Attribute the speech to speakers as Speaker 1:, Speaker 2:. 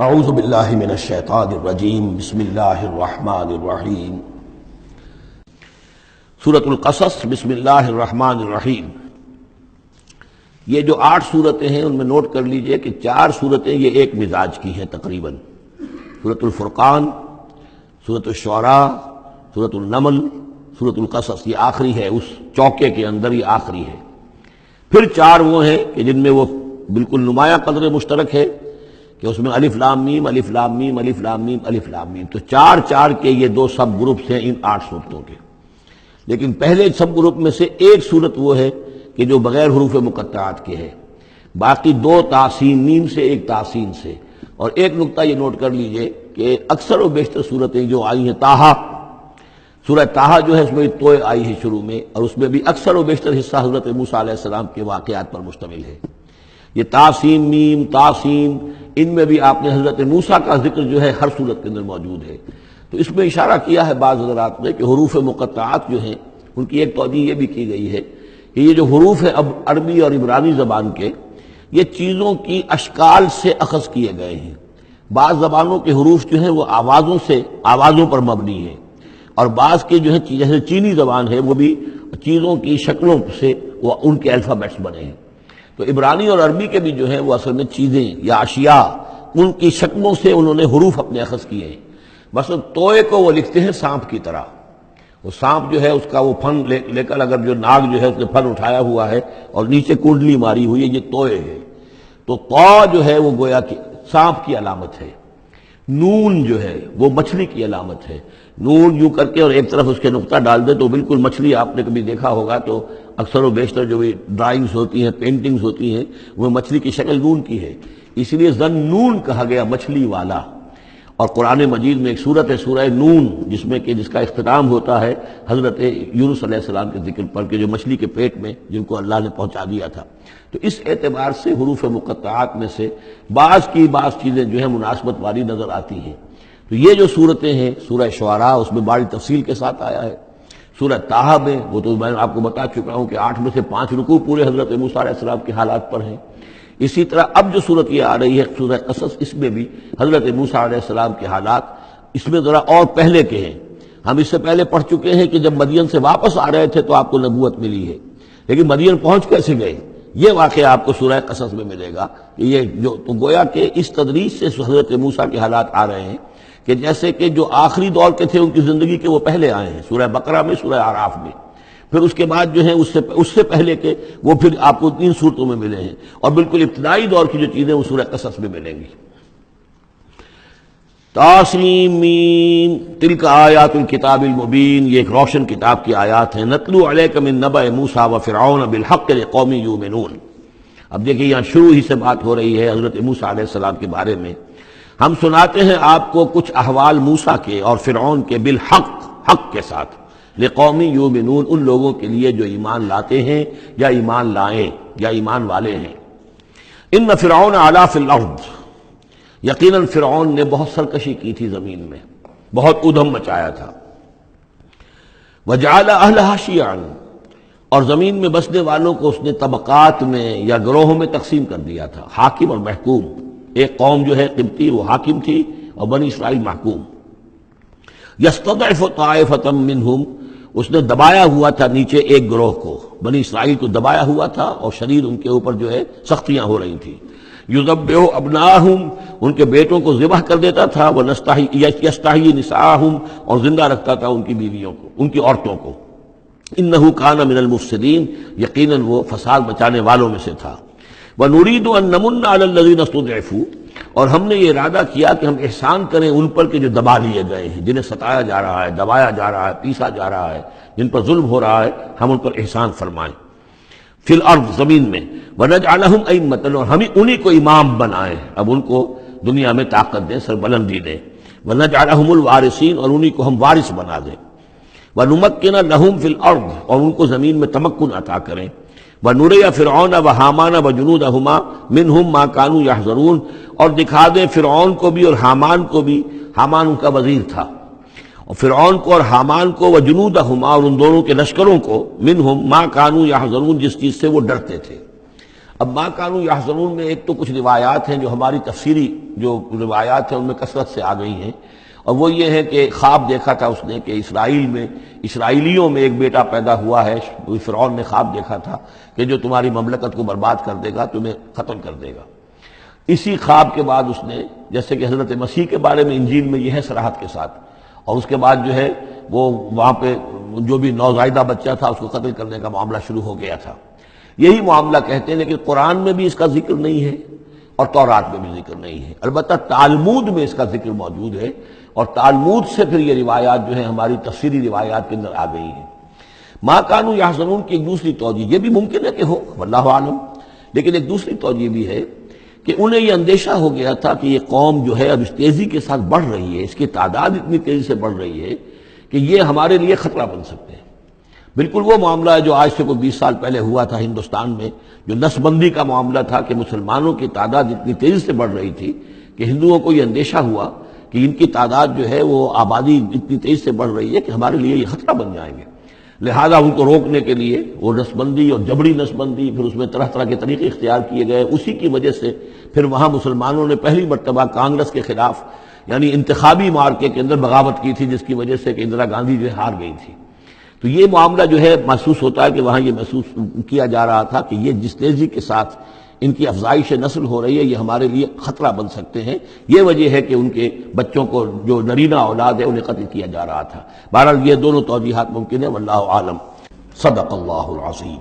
Speaker 1: اعوذ باللہ من الشیطان الرجیم بسم اللہ الرحمن الرحیم سورۃ القصص بسم اللہ الرحمن الرحیم۔ یہ جو 8 صورتیں ہیں ان میں نوٹ کر لیجئے کہ 4 صورتیں یہ ایک مزاج کی ہیں تقریباً۔ سورۃ الفرقان، سورۃ الشعراء، سورۃ النمل، سورۃ القصص، یہ آخری ہے، اس چوکے کے اندر یہ آخری ہے۔ پھر 4 وہ ہیں کہ جن میں وہ بالکل نمایاں قدر مشترک ہے کہ اس میں الف لام میم الف لام میم الف لام میم الف لام میم، تو 4 کے یہ 2 سب گروپس ہیں ان 8 صورتوں کے۔ لیکن پہلے سب گروپ میں سے ایک صورت وہ ہے کہ جو بغیر حروف مقطعات کے ہے، باقی 2 تاسین میم سے، ایک تاسین سے۔ اور ایک نقطہ یہ نوٹ کر لیجئے کہ اکثر و بیشتر صورتیں جو آئی ہیں طٰہٰ، سورہ طٰہٰ جو ہے اس میں توئے آئی ہے شروع میں، اور اس میں بھی اکثر و بیشتر حصہ حضرت موسیٰ علیہ السلام کے واقعات پر مشتمل ہے۔ یہ تاسین میم تاسین، ان میں بھی آپ نے حضرت موسیٰ کا ذکر جو ہے ہر صورت کے اندر موجود ہے۔ تو اس میں اشارہ کیا ہے بعض حضرات نے کہ حروف مقطعات جو ہیں ان کی ایک توجیہ یہ بھی کی گئی ہے کہ یہ جو حروف ہیں اب عربی اور عبرانی زبان کے، یہ چیزوں کی اشکال سے اخذ کیے گئے ہیں۔ بعض زبانوں کے حروف جو ہیں وہ آوازوں پر مبنی ہیں، اور بعض کے جو ہے جیسے چینی زبان ہے وہ بھی چیزوں کی شکلوں سے وہ ان کے الفابیٹس بنے ہیں۔ تو عبرانی اور عربی کے بھی جو ہیں وہ اصل میں چیزیں یا اشیاء، ان کی شکلوں سے انہوں نے حروف اپنے اخذ کیے ہیں۔ مثلا توئے کو وہ لکھتے ہیں سانپ کی طرح، وہ سانپ جو ہے اس کا وہ پھن لے کر اگر جو ناگ جو ہے اس نے پھن اٹھایا ہوا ہے اور نیچے کنڈلی ماری ہوئی ہے، یہ توئے ہے۔ تو طا جو ہے وہ گویا کہ سانپ کی علامت ہے، نون جو ہے وہ مچھلی کی علامت ہے۔ نون یوں کر کے اور ایک طرف اس کے نقطہ ڈال دے تو بالکل مچھلی، آپ نے کبھی دیکھا ہوگا تو اکثر و بیشتر جو بھی ڈرائنگز ہوتی ہیں، پینٹنگز ہوتی ہیں، وہ مچھلی کی شکل نون کی ہے، اس لیے ذن نون کہا گیا، مچھلی والا۔ اور قرآن مجید میں ایک سورت ہے سورہ نون، جس کا اختتام ہوتا ہے حضرت یونس علیہ السلام کے ذکر پر کہ جو مچھلی کے پیٹ میں جن کو اللہ نے پہنچا دیا تھا۔ تو اس اعتبار سے حروف مقطعات میں سے بعض چیزیں جو ہیں مناسبت والی نظر آتی ہیں۔ تو یہ جو صورتیں ہیں، سورہ شعراء اس میں بڑی تفصیل کے ساتھ آیا ہے، سورہ طٰہٰ میں وہ تو میں آپ کو بتا چکا ہوں کہ 8 میں سے 5 رکوع پورے حضرت موسیٰ علیہ السلام کے حالات پر ہیں۔ اسی طرح اب جو صورت یہ آ رہی ہے سورہ قصص، اس میں بھی حضرت موسیٰ علیہ السلام کے حالات اس میں ذرا اور پہلے کے ہیں۔ ہم اس سے پہلے پڑھ چکے ہیں کہ جب مدین سے واپس آ رہے تھے تو آپ کو نبوت ملی ہے، لیکن مدین پہنچ کیسے گئے، یہ واقعہ آپ کو سورہ قصص میں ملے گا کہ یہ جو تو گویا کہ اس تدریج سے حضرت موسیٰ کے حالات آ رہے ہیں کہ جیسے کہ جو آخری دور کے تھے ان کی زندگی کے وہ پہلے آئے ہیں، سورہ بقرہ میں، سورہ اعراف میں، پھر اس کے بعد جو ہے اس سے پہلے کے وہ پھر آپ کو 3 صورتوں میں ملے ہیں، اور بالکل ابتدائی دور کی جو چیزیں وہ سورہ قصص میں ملیں گی۔ طاسیم میم تلک آیات الکتاب المبین، یہ ایک روشن کتاب کی آیات ہیں۔ نتلو علیک من نبأ موسیٰ وفرعون بالحق لقوم یؤمنون۔ اب دیکھیں یہاں شروع ہی سے بات ہو رہی ہے حضرت موسیٰ علیہ السلام کے بارے میں۔ ہم سناتے ہیں آپ کو کچھ احوال موسیٰ کے اور فرعون کے، بالحق، حق کے ساتھ، لقوم یؤمنون، ان لوگوں کے لیے جو ایمان لاتے ہیں یا ایمان لائیں یا ایمان والے ہیں۔ ان فرعون علا فی الارض، یقیناً فرعون نے بہت سرکشی کی تھی زمین میں، بہت ادھم مچایا تھا۔ وجعل اہلہا شیعا، اور زمین میں بسنے والوں کو اس نے طبقات میں یا گروہوں میں تقسیم کر دیا تھا، حاکم اور محکوم۔ ایک قوم جو ہے قبطی وہ حاکم تھی اور بنی اسرائیل محکوم۔ یستضعف طائفۃ منہم، اس نے دبایا ہوا تھا نیچے ایک گروہ کو، بنی اسرائیل کو دبایا ہوا تھا اور شدید ان کے اوپر جو ہے سختیاں ہو رہی تھیں۔ یذبح ابناہم، ان کے بیٹوں کو ذبح کر دیتا تھا، یستحیی نساءہم، اور زندہ رکھتا تھا ان کی بیویوں کو، ان کی عورتوں کو۔ انہ کان من المفسدین، یقیناً وہ فساد مچانے والوں میں سے تھا۔ وَنُرِيدُ أَن نَّمُنَّ عَلَى الَّذِينَ اسْتُضْعِفُوا، اور ہم نے یہ ارادہ کیا کہ ہم احسان کریں ان پر کہ جو دبا لیے گئے ہیں، جنہیں ستایا جا رہا ہے، دبایا جا رہا ہے، پیسا جا رہا ہے، جن پر ظلم ہو رہا ہے، ہم ان پر احسان فرمائیں۔ فی الارض، زمین میں، وَنَجْعَلَهُمْ أَئِمَّةً، اور ہم انہی کو امام بنائیں، اب ان کو دنیا میں طاقت دیں، سربلندی دیں۔ وَنَجْعَلَهُمُ الْوَارِثِينَ، اور انہی کو ہم وارث بنا دیں۔ وَنُمَكِّنَ لَهُمْ فِي الْأَرْضِ، اور ان کو زمین میں تمکن عطا کریں۔ وَنُرِيَ فِرْعَوْنَ وَحَامَانَ وَجُنُودَهُمَا مِنْهُمْ مَا كَانُوا يَحْذَرُونَ، اور دکھا دیں فرعون کو بھی اور حامان کو بھی، حامان ان کا وزیر تھا، اور فرعون کو اور حامان کو، وجنودہما، اور ان دونوں کے لشکروں کو، منہم ما کانوا یحذرون، جس چیز سے وہ ڈرتے تھے۔ اب ما کانوا یحزنون میں ایک تو کچھ روایات ہیں جو ہماری تفسیری جو روایات ہیں ان میں کثرت سے آ گئی ہیں، اور وہ یہ ہے کہ خواب دیکھا تھا اس نے کہ اسرائیلیوں میں ایک بیٹا پیدا ہوا ہے، فرعون نے خواب دیکھا تھا کہ جو تمہاری مملکت کو برباد کر دے گا، تمہیں ختم کر دے گا۔ اسی خواب کے بعد اس نے، جیسے کہ حضرت مسیح کے بارے میں انجیل میں یہ ہے صراحت کے ساتھ، اور اس کے بعد جو ہے وہ وہاں پہ جو بھی نوزائیدہ بچہ تھا اس کو قتل کرنے کا معاملہ شروع ہو گیا تھا۔ یہی معاملہ کہتے ہیں، لیکن قرآن میں بھی اس کا ذکر نہیں ہے اور تورات میں بھی ذکر نہیں ہے، البتہ تالمود میں اس کا ذکر موجود ہے، اور تالمود سے پھر یہ روایات جو ہیں ہماری تفسیری روایات کے اندر آ گئی ہیں۔ ما کانوا یحزنون کی ایک دوسری توجہ یہ بھی ممکن ہے کہ ہو، واللہ عالم، لیکن ایک دوسری توجہ بھی ہے کہ انہیں یہ اندیشہ ہو گیا تھا کہ یہ قوم جو ہے اب اس تیزی کے ساتھ بڑھ رہی ہے، اس کی تعداد اتنی تیزی سے بڑھ رہی ہے کہ یہ ہمارے لیے خطرہ بن سکتے ہیں۔ بالکل وہ معاملہ ہے جو آج سے کوئی 20 سال پہلے ہوا تھا ہندوستان میں، جو نسل بندی کا معاملہ تھا کہ مسلمانوں کی تعداد اتنی تیزی سے بڑھ رہی تھی کہ ہندوؤں کو یہ اندیشہ ہوا کہ ان کی تعداد جو ہے وہ آبادی اتنی تیزی سے بڑھ رہی ہے کہ ہمارے لیے یہ خطرہ بن جائیں گے، لہذا ان کو روکنے کے لیے وہ نسل بندی اور جبری نسل بندی، پھر اس میں طرح طرح کے طریقے اختیار کیے گئے۔ اسی کی وجہ سے پھر وہاں مسلمانوں نے پہلی مرتبہ کانگریس کے خلاف یعنی انتخابی مارکے کے اندر بغاوت کی تھی، جس کی وجہ سے کہ اندرا گاندھی جو ہے ہار گئی تھی۔ تو یہ معاملہ جو ہے محسوس ہوتا ہے کہ وہاں یہ محسوس کیا جا رہا تھا کہ یہ جس تیزی کے ساتھ ان کی افزائش نسل ہو رہی ہے یہ ہمارے لیے خطرہ بن سکتے ہیں۔ یہ وجہ ہے کہ ان کے بچوں کو جو نرینہ اولاد ہے انہیں قتل کیا جا رہا تھا۔ بہرحال یہ دونوں توجیحات ممکن ہے، واللہ عالم۔ صدق اللہ العظیم۔